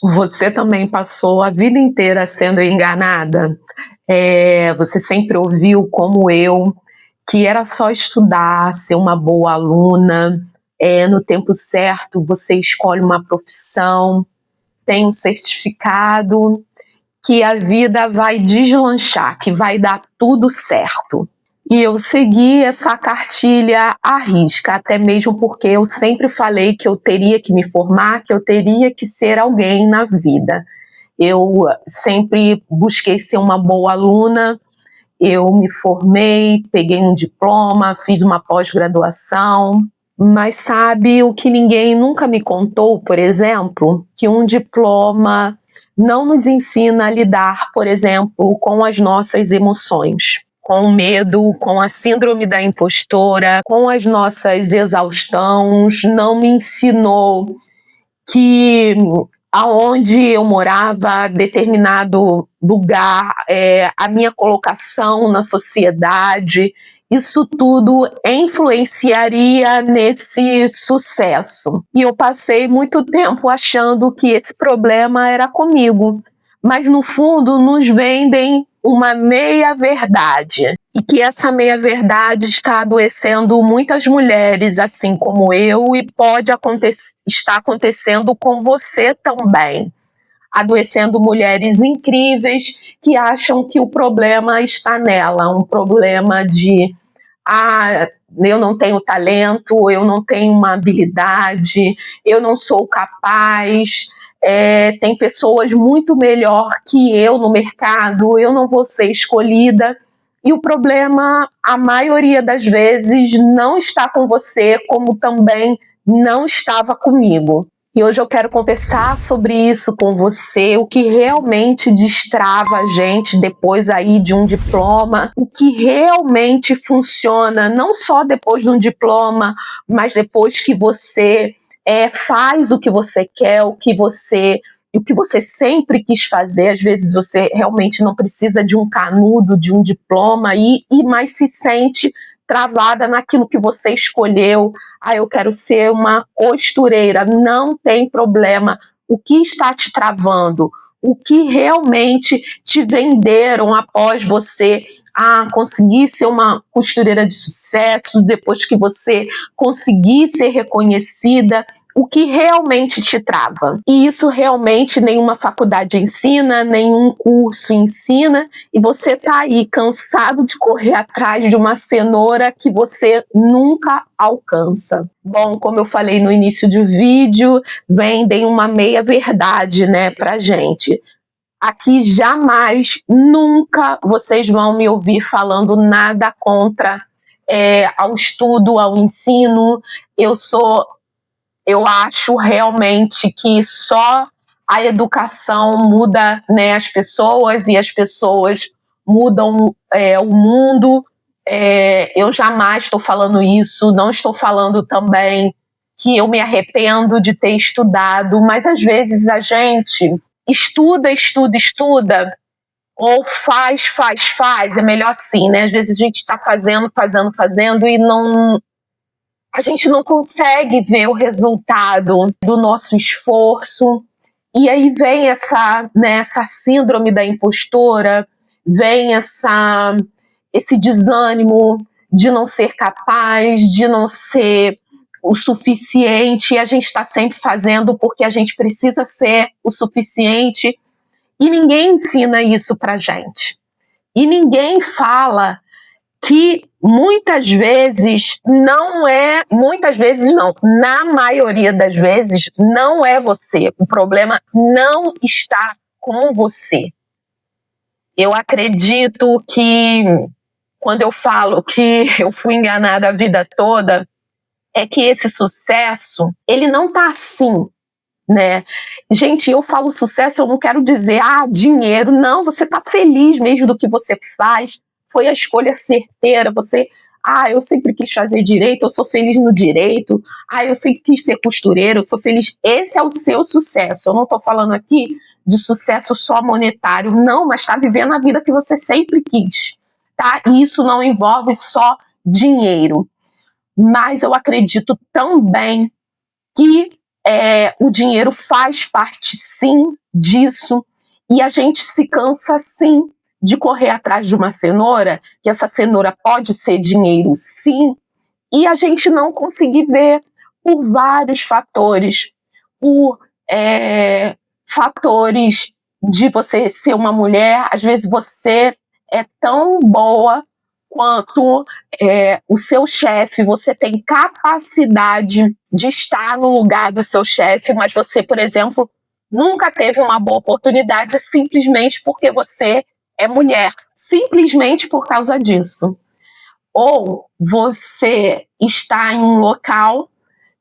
Você também passou a vida inteira sendo enganada? Você sempre ouviu, como eu, que era só estudar, ser uma boa aluna, no tempo certo você escolhe uma profissão, tem um certificado, que a vida vai deslanchar, que vai dar tudo certo. E eu segui essa cartilha à risca, até mesmo porque eu sempre falei que eu teria que me formar, que eu teria que ser alguém na vida. Eu sempre busquei ser uma boa aluna, eu me formei, peguei um diploma, fiz uma pós-graduação, mas sabe o que ninguém nunca me contou, por exemplo? Que um diploma não nos ensina a lidar, por exemplo, com as nossas emoções, com o medo, com a síndrome da impostora, com as nossas exaustões, não me ensinou que aonde eu morava, determinado lugar, a minha colocação na sociedade, isso tudo influenciaria nesse sucesso. E eu passei muito tempo achando que esse problema era comigo, mas no fundo nos vendem uma meia-verdade. E que essa meia-verdade está adoecendo muitas mulheres, assim como eu, e pode estar acontecendo com você também. Adoecendo mulheres incríveis que acham que o problema está nela, um problema de eu não tenho talento, eu não tenho uma habilidade, eu não sou capaz, tem pessoas muito melhor que eu no mercado, eu não vou ser escolhida. E o problema, a maioria das vezes, não está com você, como também não estava comigo. E hoje eu quero conversar sobre isso com você, o que realmente destrava a gente depois aí de um diploma, o que realmente funciona, não só depois de um diploma, mas depois que você faz o que você quer, o que você sempre quis fazer. Às vezes você realmente não precisa de um canudo, de um diploma, mas se sente travada naquilo que você escolheu. Eu quero ser uma costureira. Não tem problema. O que está te travando? O que realmente te venderam após você conseguir ser uma costureira de sucesso, depois que você conseguir ser reconhecida? O que realmente te trava. E isso realmente nenhuma faculdade ensina, nenhum curso ensina, e você está aí cansado de correr atrás de uma cenoura que você nunca alcança. Bom, como eu falei no início do vídeo, vendem uma meia-verdade, né, pra gente. Aqui jamais, nunca vocês vão me ouvir falando nada contra ao estudo, ao ensino. Eu acho realmente que só a educação muda, né, as pessoas, e as pessoas mudam o mundo. Eu jamais estou falando isso, não estou falando também que eu me arrependo de ter estudado, mas às vezes a gente estuda, ou faz, é melhor assim, né? Às vezes a gente está fazendo e a gente não consegue ver o resultado do nosso esforço, e aí vem essa síndrome da impostora, vem esse desânimo de não ser capaz, de não ser o suficiente, e a gente está sempre fazendo porque a gente precisa ser o suficiente, e ninguém ensina isso pra gente. E ninguém fala que muitas vezes não, na maioria das vezes não é você. O problema não está com você. Eu acredito que quando eu falo que eu fui enganada a vida toda, é que esse sucesso, ele não tá assim, né? Gente, eu falo sucesso, eu não quero dizer dinheiro, não, você tá feliz mesmo do que você faz, foi a escolha certeira, eu sempre quis fazer direito, eu sou feliz no direito, eu sempre quis ser costureira, eu sou feliz. Esse é o seu sucesso. Eu não tô falando aqui de sucesso só monetário, não, mas tá vivendo a vida que você sempre quis, tá? E isso não envolve só dinheiro, mas eu acredito também que o dinheiro faz parte, sim, disso, e a gente se cansa, sim, de correr atrás de uma cenoura, que essa cenoura pode ser dinheiro, sim, e a gente não conseguir ver por vários fatores, por fatores de você ser uma mulher, às vezes você é tão boa quanto o seu chefe, você tem capacidade de estar no lugar do seu chefe, mas você, por exemplo, nunca teve uma boa oportunidade simplesmente porque você é mulher, simplesmente por causa disso. Ou você está em um local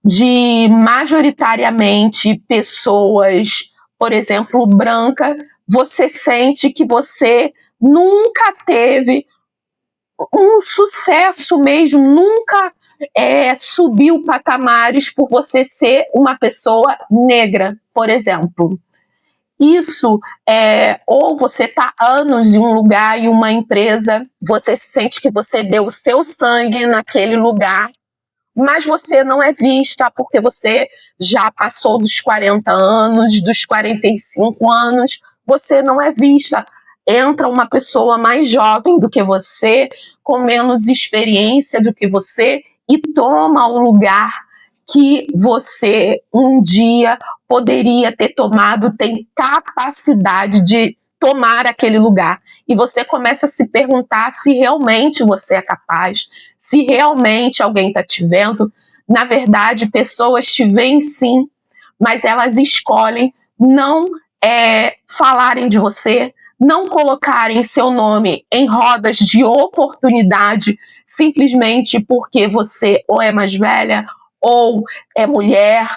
de majoritariamente pessoas, por exemplo, branca, você sente que você nunca teve um sucesso mesmo, nunca subiu patamares por você ser uma pessoa negra, por exemplo. Isso ou você está anos em um lugar, em uma empresa, você sente que você deu o seu sangue naquele lugar, mas você não é vista porque você já passou dos 40 anos, dos 45 anos, você não é vista. Entra uma pessoa mais jovem do que você, com menos experiência do que você, e toma o lugar que você um dia poderia ter tomado, tem capacidade de tomar aquele lugar. E você começa a se perguntar se realmente você é capaz, se realmente alguém está te vendo. Na verdade, pessoas te veem sim, mas elas escolhem não falarem de você, não colocarem seu nome em rodas de oportunidade, simplesmente porque você ou é mais velha, ou é mulher,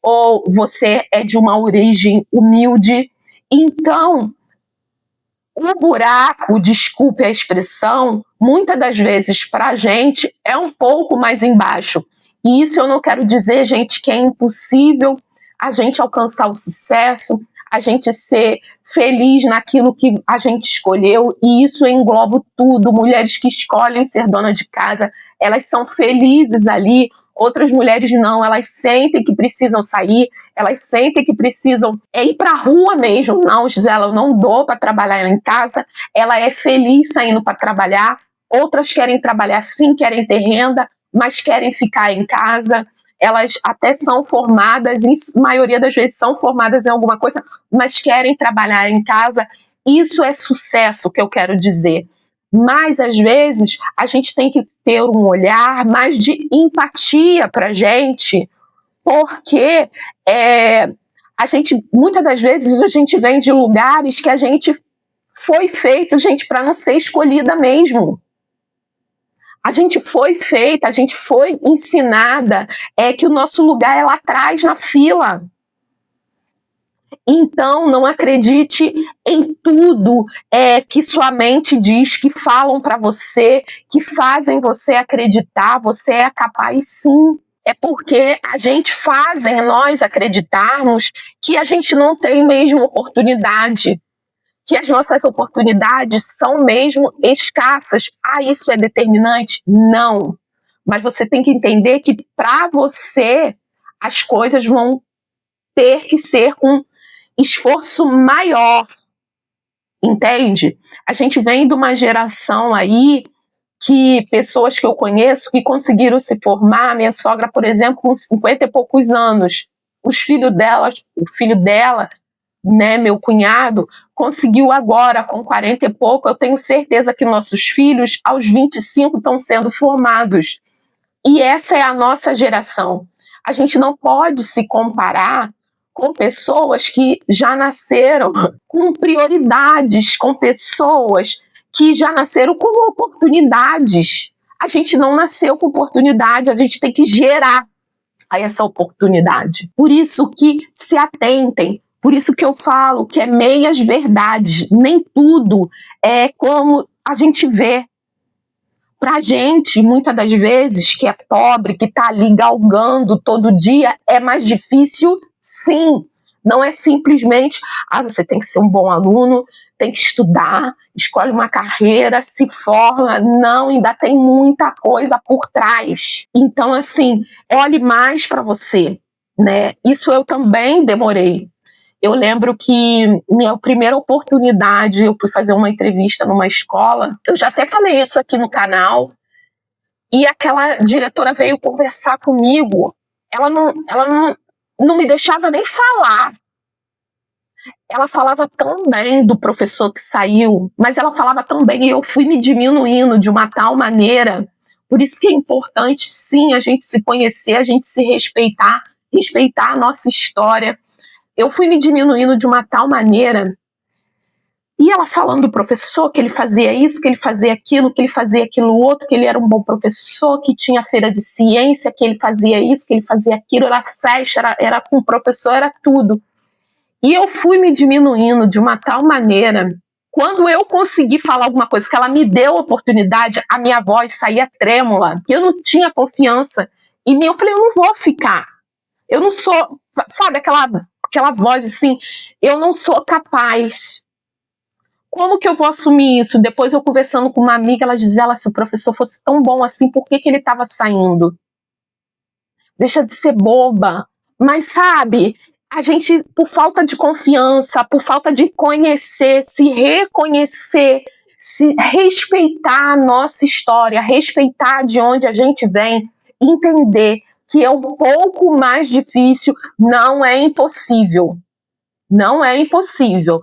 ou você é de uma origem humilde. Então, o buraco, desculpe a expressão, muitas das vezes para a gente é um pouco mais embaixo. E isso eu não quero dizer, gente, que é impossível a gente alcançar o sucesso, a gente ser feliz naquilo que a gente escolheu, e isso engloba tudo. Mulheres que escolhem ser dona de casa, elas são felizes ali, outras mulheres não, elas sentem que precisam sair, elas sentem que precisam ir para a rua mesmo. Não, Gisela, eu não dou para trabalhar em casa. Ela é feliz saindo para trabalhar. Outras querem trabalhar sim, querem ter renda, mas querem ficar em casa. Elas até são formadas, em maioria das vezes são formadas em alguma coisa, mas querem trabalhar em casa. Isso é sucesso, que eu quero dizer. Mas, às vezes, a gente tem que ter um olhar mais de empatia para a gente, porque a gente, muitas das vezes, a gente vem de lugares que a gente foi feito, gente, para não ser escolhida mesmo. A gente foi feita, a gente foi ensinada que o nosso lugar é lá atrás, na fila. Então, não acredite em tudo que sua mente diz, que falam para você, que fazem você acreditar. Você é capaz, sim. É porque a gente fazem nós acreditarmos que a gente não tem mesmo oportunidade, que as nossas oportunidades são mesmo escassas. Isso é determinante? Não. Mas você tem que entender que para você as coisas vão ter que ser com esforço maior, entende? A gente vem de uma geração aí que pessoas que eu conheço que conseguiram se formar, minha sogra, por exemplo, com 50 e poucos anos, o filho dela, né, meu cunhado, conseguiu agora com 40 e pouco. Eu tenho certeza que nossos filhos aos 25 estão sendo formados. E essa é a nossa geração. A gente não pode se comparar com pessoas que já nasceram com prioridades, com pessoas que já nasceram com oportunidades. A gente não nasceu com oportunidade, a gente tem que gerar a essa oportunidade. Por isso que se atentem, por isso que eu falo que é meias verdades, nem tudo é como a gente vê. Pra gente, muitas das vezes, que é pobre, que está ali galgando todo dia, é mais difícil, sim. Não é simplesmente, você tem que ser um bom aluno, tem que estudar, escolhe uma carreira, se forma. Não, ainda tem muita coisa por trás. Então, assim, olhe mais para você. né? Isso eu também demorei. Eu lembro que minha primeira oportunidade, eu fui fazer uma entrevista numa escola, eu já até falei isso aqui no canal, e aquela diretora veio conversar comigo, ela não me deixava nem falar. Ela falava tão bem do professor que saiu, mas ela falava tão bem e eu fui me diminuindo de uma tal maneira. Por isso que é importante, sim, a gente se conhecer, a gente se respeitar, respeitar a nossa história. Eu fui me diminuindo de uma tal maneira, e ela falando do professor, que ele fazia isso, que ele fazia aquilo, que ele fazia aquilo outro, que ele era um bom professor, que tinha feira de ciência, que ele fazia isso, que ele fazia aquilo, era festa, era com o professor, era tudo. E eu fui me diminuindo de uma tal maneira, quando eu consegui falar alguma coisa, que ela me deu a oportunidade, a minha voz saía trêmula, eu não tinha confiança em mim, eu falei, eu não vou ficar, eu não sou, sabe, aquela voz assim, eu não sou capaz. Como que eu vou assumir isso? Depois eu conversando com uma amiga, ela dizia, se o professor fosse tão bom assim, por que ele estava saindo? Deixa de ser boba. Mas sabe, a gente, por falta de confiança, por falta de conhecer, se reconhecer, se respeitar a nossa história, respeitar de onde a gente vem, entender que é um pouco mais difícil, não é impossível. Não é impossível.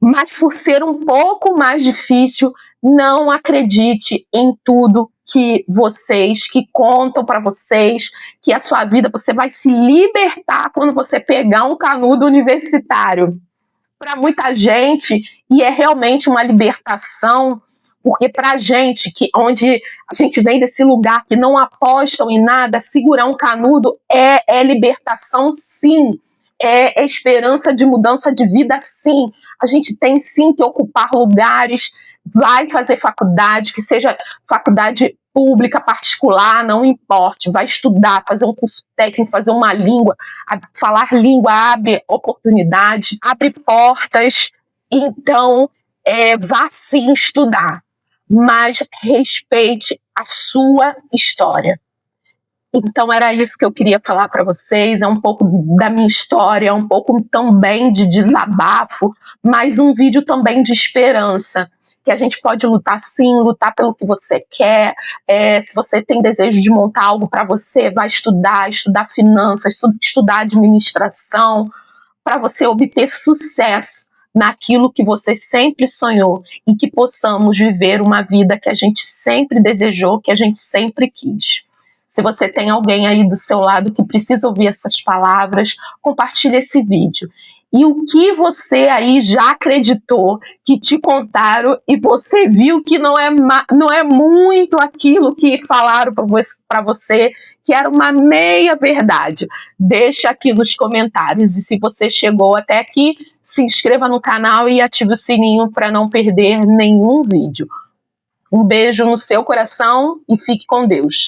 Mas por ser um pouco mais difícil, não acredite em tudo que contam para vocês, que a sua vida, você vai se libertar quando você pegar um canudo universitário. Para muita gente, e é realmente uma libertação, porque para a gente, onde a gente vem desse lugar que não apostam em nada, segurar um canudo é libertação, sim. É esperança de mudança de vida, sim. A gente tem, sim, que ocupar lugares, vai fazer faculdade, que seja faculdade pública, particular, não importe, vai estudar, fazer um curso técnico, fazer uma língua, falar língua abre oportunidade, abre portas, então vá sim estudar, mas respeite a sua história. Então era isso que eu queria falar para vocês, é um pouco da minha história, é um pouco também de desabafo, mas um vídeo também de esperança, que a gente pode lutar sim, lutar pelo que você quer, se você tem desejo de montar algo para você, vai estudar finanças, estudar administração, para você obter sucesso naquilo que você sempre sonhou e que possamos viver uma vida que a gente sempre desejou, que a gente sempre quis. Se você tem alguém aí do seu lado que precisa ouvir essas palavras, compartilhe esse vídeo. E o que você aí já acreditou, que te contaram e você viu que não é muito aquilo que falaram para você, que era uma meia verdade. Deixa aqui nos comentários. E se você chegou até aqui, se inscreva no canal e ative o sininho para não perder nenhum vídeo. Um beijo no seu coração e fique com Deus.